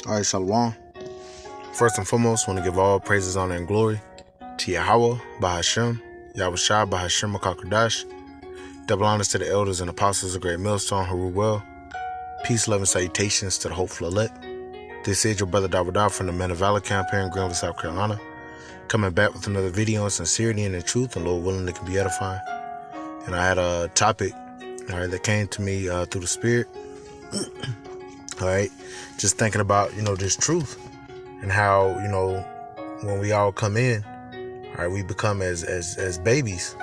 All right, Shalom. First and foremost, I want to give all praises, honor, and glory to Yahweh, Bahashem, Yahweh Shai, Bahashem, Makakadash. Double honors to the elders and apostles of Great Millstone who rule well. Peace, love, and salutations to the hopeful elect. This is your brother Dawadah from the Men of Valor camp here in Greenville, South Carolina. Coming back with another video on sincerity and the truth, and Lord willing, it can be edifying. And I had a topic, all right, that came to me through the Spirit. All right, just thinking about, this truth and how, when we all come in, all right, we become as babies,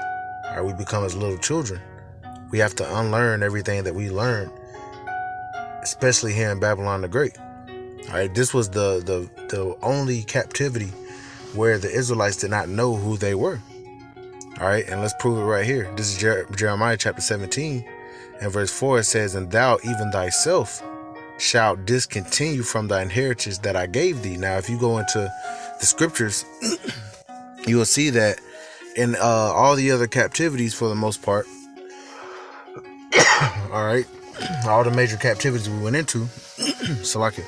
all right, we become as little children. We have to unlearn everything that we learned, especially here in Babylon the Great. All right, this was the only captivity where the Israelites did not know who they were. All right, and let's prove it right here. This is Jeremiah chapter 17 and verse 4. It says, "And thou, even thyself, shalt discontinue from thine heritage that I gave thee." Now, if you go into the scriptures, you will see that in all the other captivities, for the most part, all right, all the major captivities we went into, Salaki,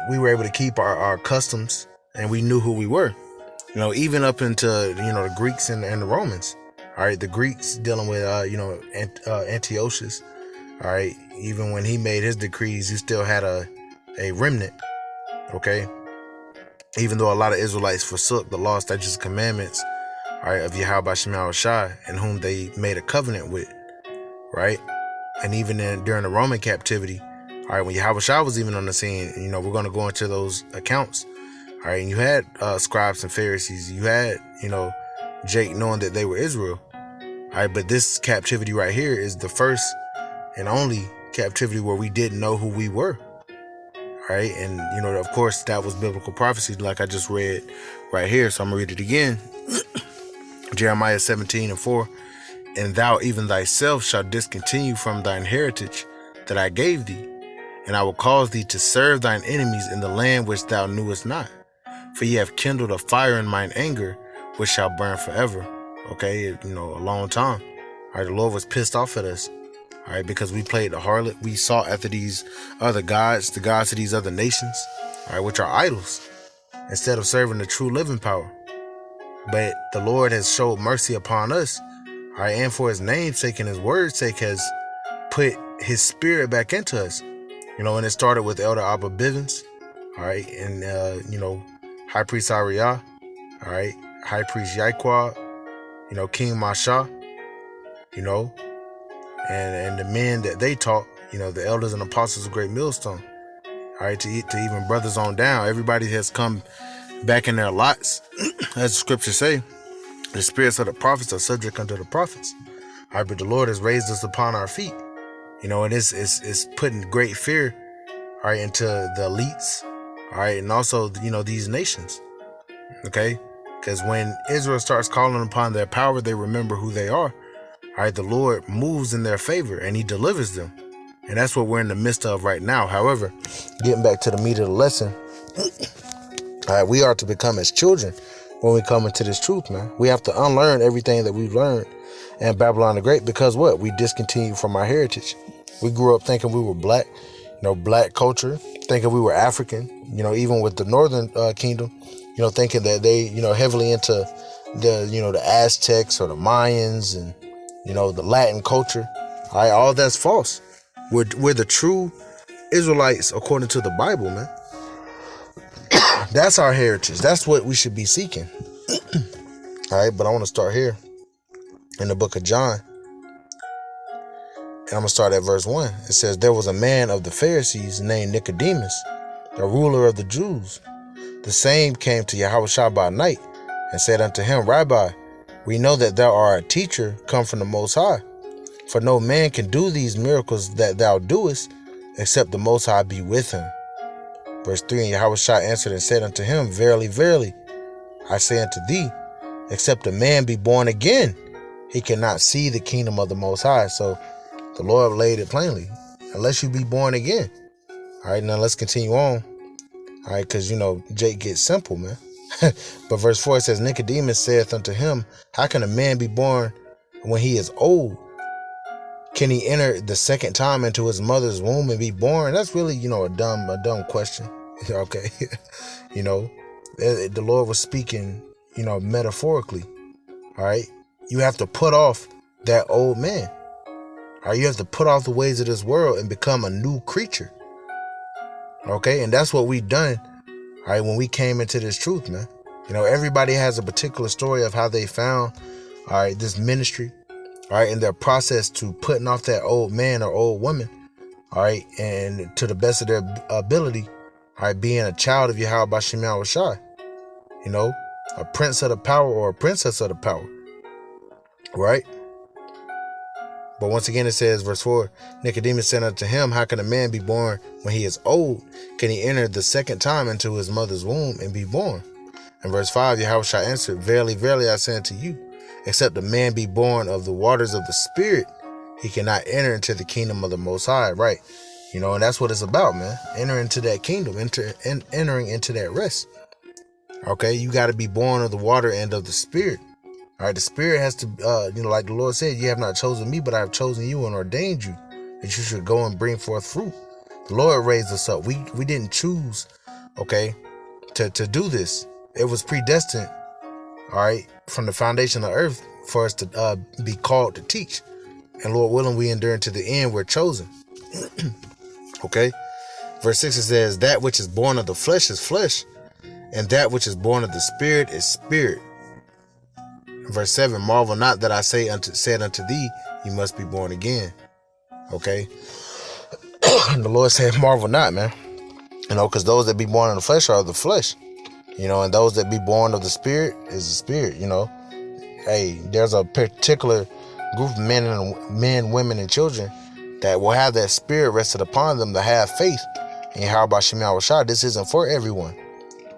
we were able to keep our customs, and we knew who we were. Even up into the Greeks and the Romans. All right, the Greeks dealing with Antiochus. All right, even when he made his decrees, he still had a remnant. Okay, even though a lot of Israelites forsook the law, statutes, and commandments, all right, of Yahweh Shema Shai, and whom they made a covenant with, right? And even during the Roman captivity, all right, when Yahweh Shai was even on the scene, we're going to go into those accounts. All right, and you had scribes and Pharisees. You had, Jake knowing that they were Israel. All right, but this captivity right here is the first and only captivity where we didn't know who we were. All right, and, of course, that was biblical prophecy like I just read right here. So I'm going to read it again. Jeremiah 17 and 4. "And thou, even thyself, shalt discontinue from thine heritage that I gave thee, and I will cause thee to serve thine enemies in the land which thou knewest not. For ye have kindled a fire in mine anger, which shall burn forever." Okay, a long time. All right, the Lord was pissed off at us. All right, because we played the harlot. We sought after these other gods, the gods of these other nations, all right, which are idols, instead of serving the true living power. But the Lord has showed mercy upon us, all right, and for his name's sake and his word's sake has put his spirit back into us. And it started with Elder Abba Bivens, all right, and, High Priest Ariah, all right, High Priest Yaiquad, King Masha, and the men that they taught, the elders and apostles of Great Millstone, all right, to even brothers on down. Everybody has come back in their lots. As the scriptures say, the spirits of the prophets are subject unto the prophets. All right, but the Lord has raised us upon our feet, and it's putting great fear, all right, into the elites, all right, and also, these nations, okay? Because when Israel starts calling upon their power, they remember who they are. All right, the Lord moves in their favor and he delivers them. And that's what we're in the midst of right now. However, getting back to the meat of the lesson, all right, we are to become as children when we come into this truth, man. We have to unlearn everything that we've learned in Babylon the Great, because what? We discontinued from our heritage. We grew up thinking we were black, black culture, thinking we were African, even with the northern kingdom, thinking that they, heavily into the Aztecs or the Mayans and, the Latin culture. All right, all that's false. We're the true Israelites according to the Bible, man. That's our heritage. That's what we should be seeking. All right, but I want to start here in the book of John. And I'm going to start at verse 1. It says, "There was a man of the Pharisees named Nicodemus, a ruler of the Jews. The same came to Yahushua by night and said unto him, Rabbi, we know that thou art a teacher come from the Most High. For no man can do these miracles that thou doest, except the Most High be with him. Verse 3, and Yahushua answered and said unto him, Verily, verily, I say unto thee, except a man be born again, he cannot see the kingdom of the Most High. So the Lord laid it plainly, unless you be born again. All right, now let's continue on. All right, because, Jake gets simple, man. But verse 4 says, Nicodemus saith unto him, How can a man be born when he is old? Can he enter the second time into his mother's womb and be born? That's really, a dumb question. Okay. The Lord was speaking, metaphorically. All right. You have to put off that old man. All right. You have to put off the ways of this world and become a new creature. Okay. And that's what we've done. All right. When we came into this truth, man, everybody has a particular story of how they found, all right, this ministry, all right, in their process to putting off that old man or old woman, all right, and to the best of their ability, all right, being a child of Yahweh B'Shem Yahushai, a prince of the power or a princess of the power, right? But once again, it says, verse 4, Nicodemus said unto him, how can a man be born when he is old? Can he enter the second time into his mother's womb and be born? And verse 5, Yahushua answered, verily, verily, I say unto you, except a man be born of the waters of the Spirit, he cannot enter into the kingdom of the Most High, right? And that's what it's about, man. Entering into that kingdom, entering into that rest. Okay, you got to be born of the water and of the Spirit. All right, the Spirit has to, like the Lord said, you have not chosen me, but I have chosen you and ordained you that you should go and bring forth fruit. The Lord raised us up. We didn't choose, okay, to do this. It was predestined, all right, from the foundation of earth for us to be called to teach. And Lord willing, we endure to the end, we're chosen. Okay. Verse 6, it says, that which is born of the flesh is flesh, and that which is born of the Spirit is spirit. Verse 7, marvel not that I said unto thee, you must be born again. Okay. The Lord said, marvel not, man. Because those that be born of the flesh are of the flesh. And those that be born of the Spirit is the Spirit. Hey, there's a particular group of men, women, and children that will have that Spirit rested upon them to have faith in Yahweh B'Shem Yahushua. This isn't for everyone.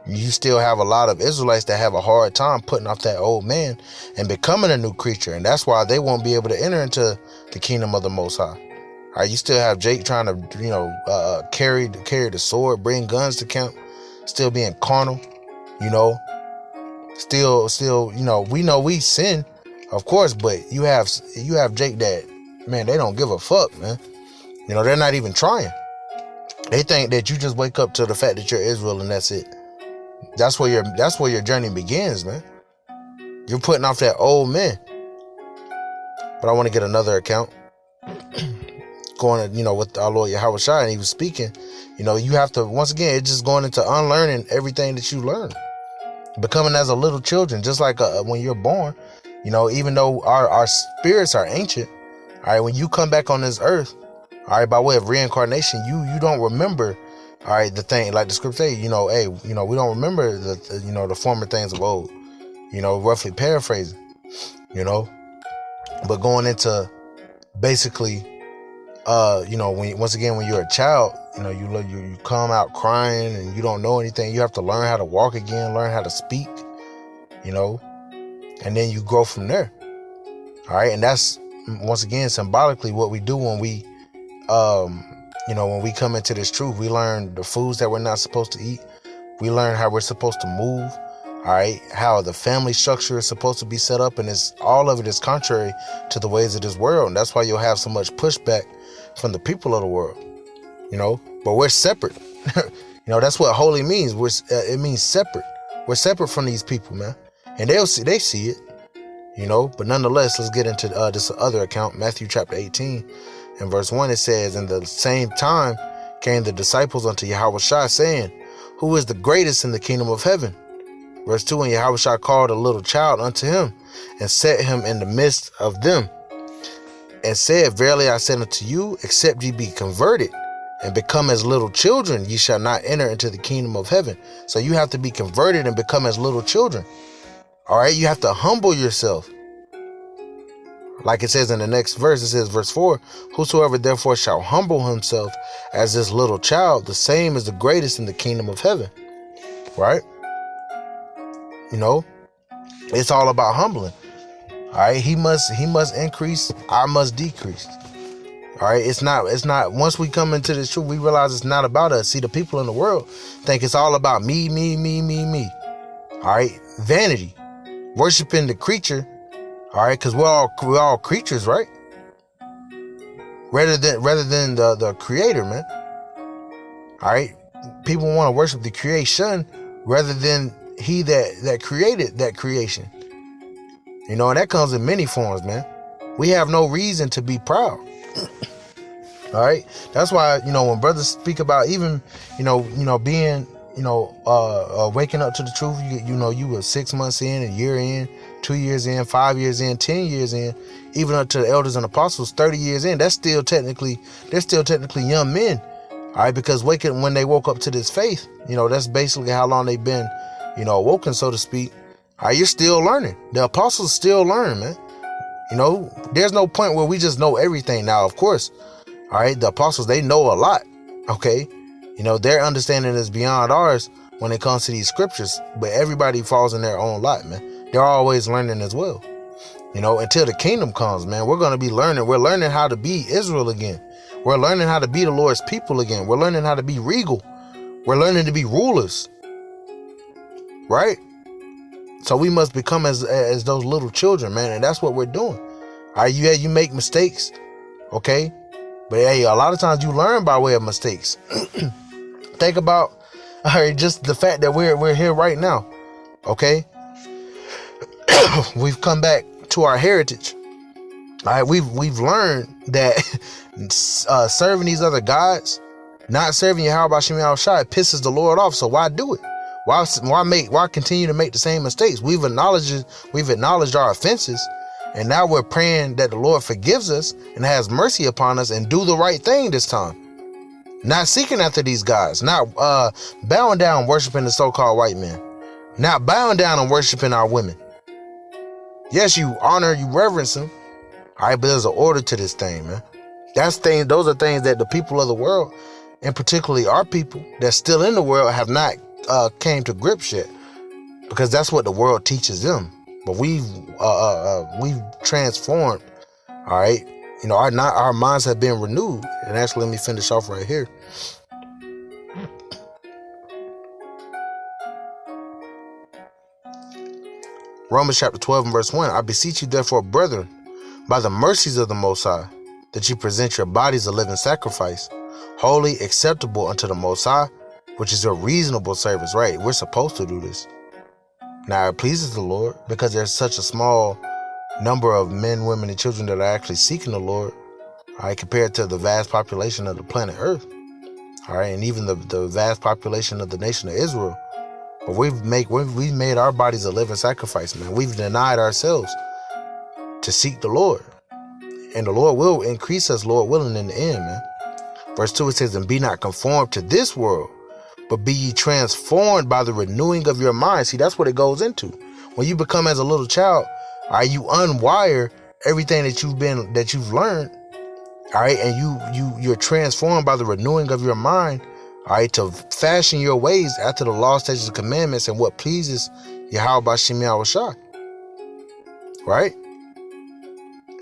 You still have a lot of Israelites that have a hard time putting off that old man and becoming a new creature, and that's why they won't be able to enter into the kingdom of the Most High. All right, you still have Jake trying to, carry the sword, bring guns to camp, still being carnal. Still, we know we sin, of course, but you have Jake that, man, they don't give a fuck, man. They're not even trying. They think that you just wake up to the fact that you're Israel and that's it. That's where your journey begins, man. You're putting off that old man. But I want to get another account. Going to, with our Lord Yahushua, and he was speaking, you have to, once again, it's just going into unlearning everything that you learned. Becoming as a little children, just like when you're born, even though our spirits are ancient, all right, when you come back on this earth, all right, by way of reincarnation, you don't remember, all right, the thing, like the scripture say, we don't remember the former things of old, roughly paraphrasing, but going into basically, when you're a child, you come out crying and you don't know anything. You have to learn how to walk again, learn how to speak, and then you grow from there. All right. And that's, once again, symbolically what we do when we, when we come into this truth. We learn the foods that we're not supposed to eat. We learn how we're supposed to move. All right. How the family structure is supposed to be set up. And all of it is contrary to the ways of this world. And that's why you'll have so much pushback from the people of the world, but we're separate. That's what holy means. It means separate. We're separate from these people, man. And they see it, but nonetheless, let's get into this other account, Matthew chapter 18 and verse 1. It says, in the same time came the disciples unto Yahushua, saying, who is the greatest in the kingdom of heaven? Verse 2, and Yahushua called a little child unto him and set him in the midst of them, and said, verily I say unto you, except ye be converted and become as little children, ye shall not enter into the kingdom of heaven. So you have to be converted and become as little children. All right, you have to humble yourself. Like it says in the next verse, it says, verse 4, whosoever therefore shall humble himself as this little child, the same is the greatest in the kingdom of heaven. Right? It's all about humbling. All right, he must increase, I must decrease. All right, it's not, once we come into this truth, we realize it's not about us. See, the people in the world think it's all about me. All right, vanity, worshiping the creature. All right, because we're all creatures, right? rather than the creator, man. All right, people want to worship the creation rather than he that created that creation. You know, and that comes in many forms, man. We have no reason to be proud. All right, that's why, you know, when brothers speak about even, being, waking up to the truth, you were 6 months in, a year in, 2 years in, 5 years in, 10 years in, even up to the elders and apostles, 30 years in. They're still technically young men. All right, because when they woke up to this faith, that's basically how long they've been, awoken, so to speak. All right, you're still learning. The apostles still learn, man. There's no point where we just know everything now, of course. All right, the apostles, they know a lot. Okay, their understanding is beyond ours when it comes to these scriptures, but everybody falls in their own lot, man. They're always learning as well. Until the kingdom comes, man, we're going to be learning. We're learning how to be Israel again. We're learning how to be the Lord's people again. We're learning how to be regal. We're learning to be rulers. Right? So we must become as those little children, man. And that's what we're doing. All right, you make mistakes. Okay? But hey, a lot of times you learn by way of mistakes. Think about, all right, just the fact that we're here right now. Okay? We've come back to our heritage. All right, we've learned that serving these other gods, not serving Yahweh Shem Shai, pisses the Lord off. So why do it? Why continue to make the same mistakes? We've acknowledged our offenses, and now we're praying that the Lord forgives us and has mercy upon us and do the right thing this time. Not seeking after these gods, not bowing down worshiping the so-called white men, not bowing down and worshiping our women. Yes, you honor, you reverence them. All right, but there's an order to this thing, man. Those are things that the people of the world, and particularly our people that's still in the world, have not came to grips yet, because that's what the world teaches them. But we've transformed. All right, our minds have been renewed. And actually, let me finish off right here. Romans chapter 12 and verse 1. I beseech you, therefore, brethren, by the mercies of the Most High, that you present your bodies a living sacrifice, holy, acceptable unto the Most High, which is a reasonable service. Right? We're supposed to do this. Now, it pleases the Lord, because there's such a small number of men, women, and children that are actually seeking the Lord, all right, compared to the vast population of the planet Earth, all right, and even the vast population of the nation of Israel. But we've made our bodies a living sacrifice, man. We've denied ourselves to seek the Lord, and the Lord will increase us, Lord willing, in the end, man. Verse 2, it says, and be not conformed to this world, but be ye transformed by the renewing of your mind. See, that's what it goes into. When you become as a little child, all right, you unwire everything that you've learned, all right, and you're transformed by the renewing of your mind, all right, to fashion your ways after the law, statutes, and commandments, and what pleases Yahweh Shem Shai. Right?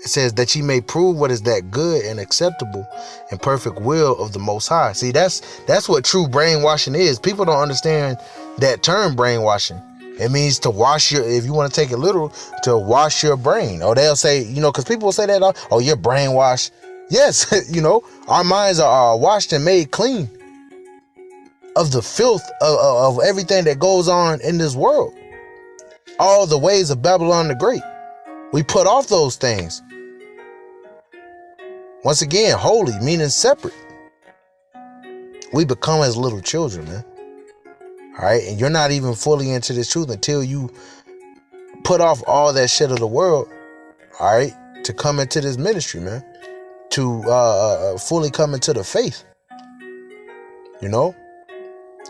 It says that ye may prove what is that good and acceptable and perfect will of the Most High. See, that's what true brainwashing is. People don't understand that term, brainwashing. It means to wash if you want to take it literal, to wash your brain. Or they'll say, because people will say that, oh, you're brainwashed. Yes, our minds are washed and made clean of the filth of everything that goes on in this world. All the ways of Babylon the Great. We put off those things. Once again, holy, meaning separate. We become as little children, man. All right, and you're not even fully into this truth until you put off all that shit of the world, all right, to come into this ministry, man, to fully come into the faith. You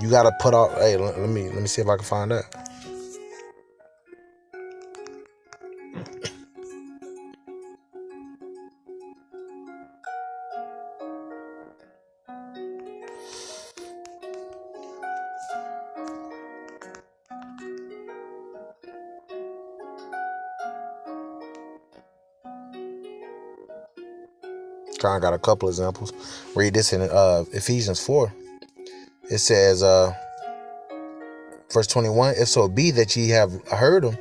got to put off. Hey, let me see if I can find that. Kind of got a couple examples. Read this in Ephesians 4. It says, verse 21, if so be that ye have heard him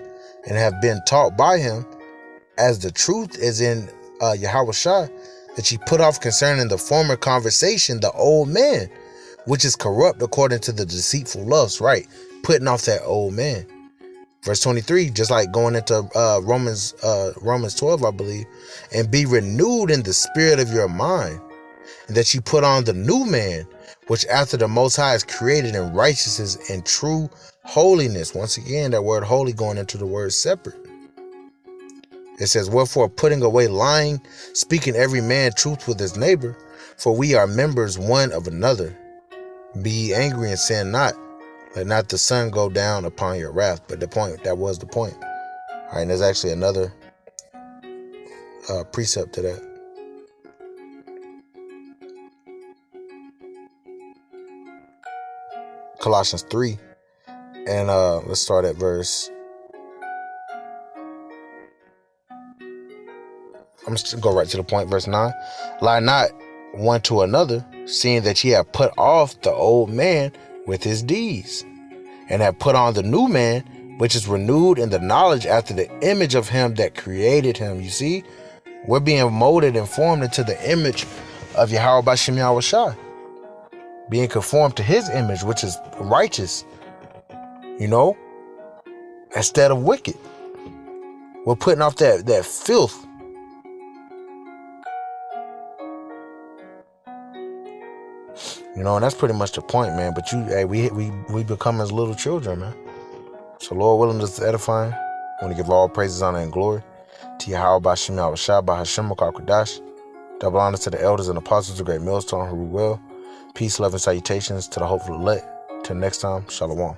and have been taught by him, as the truth is in Yahweh Shai, that ye put off concerning the former conversation the old man, which is corrupt according to the deceitful lusts. Right, putting off that old man. Verse 23, just like going into Romans 12, I believe, and be renewed in the spirit of your mind, and that you put on the new man, which after the Most High is created in righteousness and true holiness. Once again, that word holy going into the word separate. It says, wherefore, putting away lying, speaking every man truth with his neighbor, for we are members one of another. Be ye angry and sin not. Let not the sun go down upon your wrath. But that was the point. All right, and there's actually another precept to that. Colossians 3. And let's start at verse. I'm just going to go right to the point. Verse 9. Lie not one to another, seeing that ye have put off the old man with his deeds, and have put on the new man, which is renewed in the knowledge after the image of him that created him. You see, we're being molded and formed into the image of Yahweh B'Shem Yahweh Shai, being conformed to his image, which is righteous, instead of wicked. We're putting off that filth. And that's pretty much the point, man. But we become as little children, man. So Lord willing, this is edifying. I want to give all praises, honor, and glory to Yahweh B'Shem Yahweh Shai, B'Hashem Kodash. Double honor to the elders and apostles of Great Millstone who rule well. Peace, love, and salutations to the hopeful elect. Till next time, Shalom.